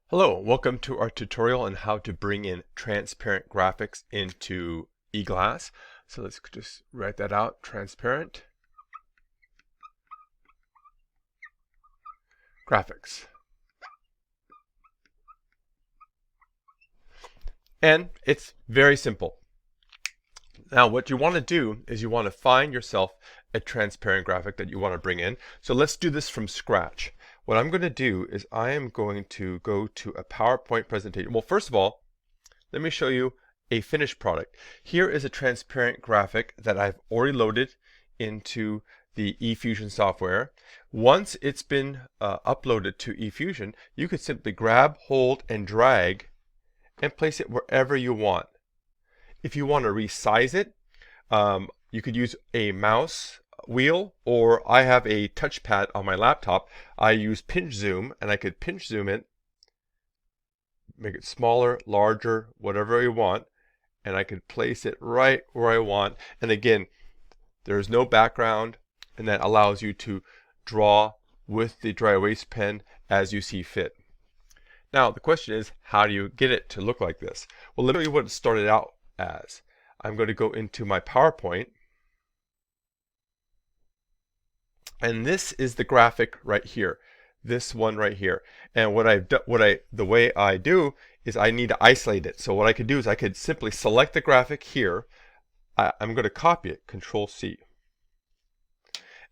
Hello, welcome to our tutorial on how to bring in transparent graphics into eGlass. So let's just write that out, transparent graphics. And it's very simple. Now what you want to do is you want to find yourself a transparent graphic that you want to bring in. So let's do this from scratch. What I'm going to do is I am going to go to a PowerPoint presentation. Well, first of all, let me show you a finished product. Here is a transparent graphic that I've already loaded into the eFusion software. Once it's been uploaded to eFusion, you could simply grab, hold, and drag and place it wherever you want. If you want to resize it, you could use a mouse wheel, or I have a touchpad on my laptop. I use pinch zoom, and I could pinch zoom it, make it smaller, larger, whatever you want, and I could place it right where I want. And again, there's no background, and that allows you to draw with the dry erase pen as you see fit. Now the question is, how do you get it to look like this? Well, let me show you what it started out as. I'm going to go into my PowerPoint, and this is the graphic right here, this one right here. And the way I do is I need to isolate it. So what I could do is I could simply select the graphic here. I'm going to copy it, Control C,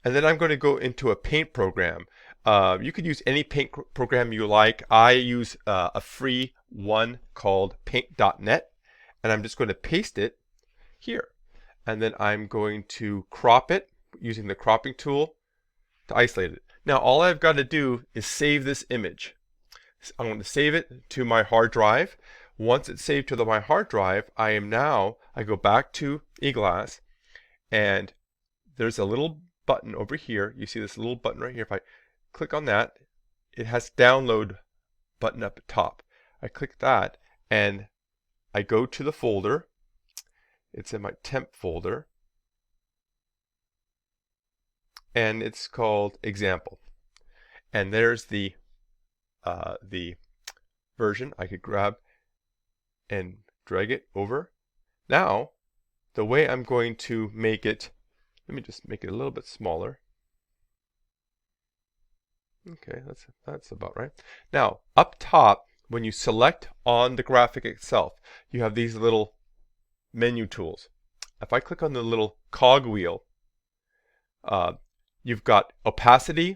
and then I'm going to go into a paint program. You could use any paint program you like. I use a free one called paint.net, and I'm just going to paste it here, and then I'm going to crop it using the cropping tool to isolate it. Now all I've got to do is save this image. I'm going to save it to my hard drive. Once it's saved to my hard drive, I go back to eGlass, and there's a little button over here. You see this little button right here. If I click on that, it has download button up at top. I click that and I go to the folder. It's in my temp folder, and it's called example. And there's the version. I could grab and drag it over. Now, the way I'm going to make it, let me just make it a little bit smaller. Okay, that's about right. Now, up top, when you select on the graphic itself, you have these little menu tools. If I click on the little cog wheel, you've got opacity,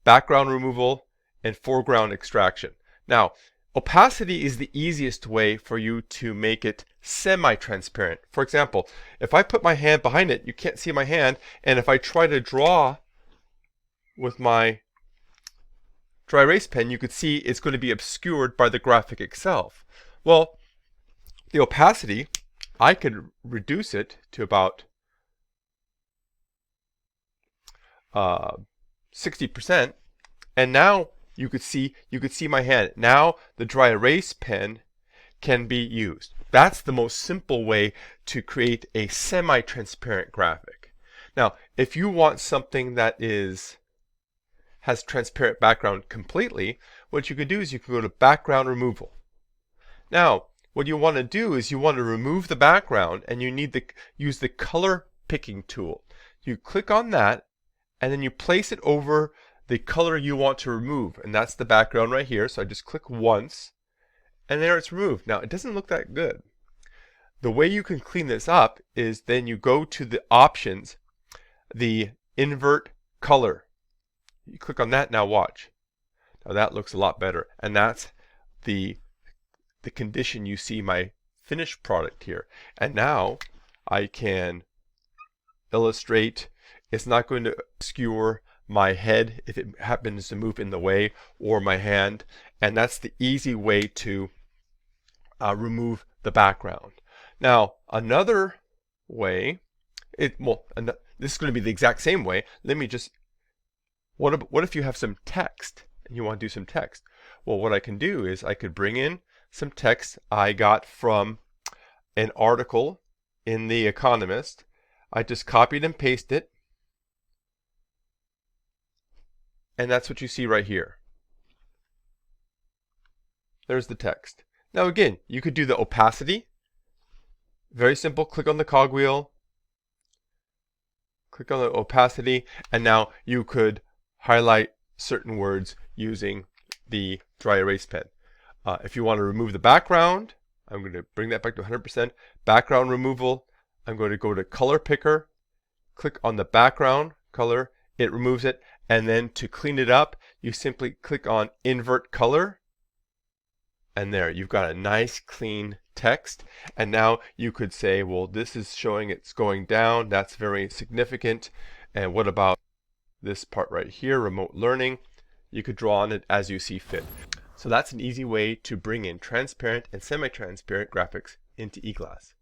background removal, and foreground extraction. Now, opacity is the easiest way for you to make it semi-transparent. For example, if I put my hand behind it, you can't see my hand, and if I try to draw with my dry erase pen, you could see it's going to be obscured by the graphic itself. Well, the opacity, I could reduce it to about 60%, and now you could see my hand. Now the dry erase pen can be used. That's the most simple way to create a semi-transparent graphic. Now, if you want something that has transparent background completely, what you can do is you can go to background removal. Now, what you want to do is you want to remove the background, and you need to use the color picking tool. You click on that, and then you place it over the color you want to remove, and that's the background right here. So I just click once, and there it's removed. Now it doesn't look that good. The way you can clean this up is then you go to the options, the invert color. You click on that. Now watch. Now that looks a lot better, and that's the condition you see my finished product here. And now I can illustrate. It's not going to obscure my head if it happens to move in the way, or my hand, and that's the easy way to remove the background. Now another way, this is going to be the exact same way. Let me just, what if you have some text and you want to do some text? Well, what I can do is I could bring in some text I got from an article in The Economist. I just copied and pasted it, and that's what you see right here. there's the text. Now again, you could do the opacity. Very simple, click on the cogwheel, click on the opacity, and now you could highlight certain words using the dry erase pen. If you want to remove the background, I'm going to bring that back to 100%. Background removal, I'm going to go to color picker, click on the background color, it removes it, and then to clean it up, you simply click on invert color, and there you've got a nice clean text. And now you could say, well, this is showing it's going down, that's very significant. And what about this part right here, remote learning? You could draw on it as you see fit. So that's an easy way to bring in transparent and semi-transparent graphics into eGlass.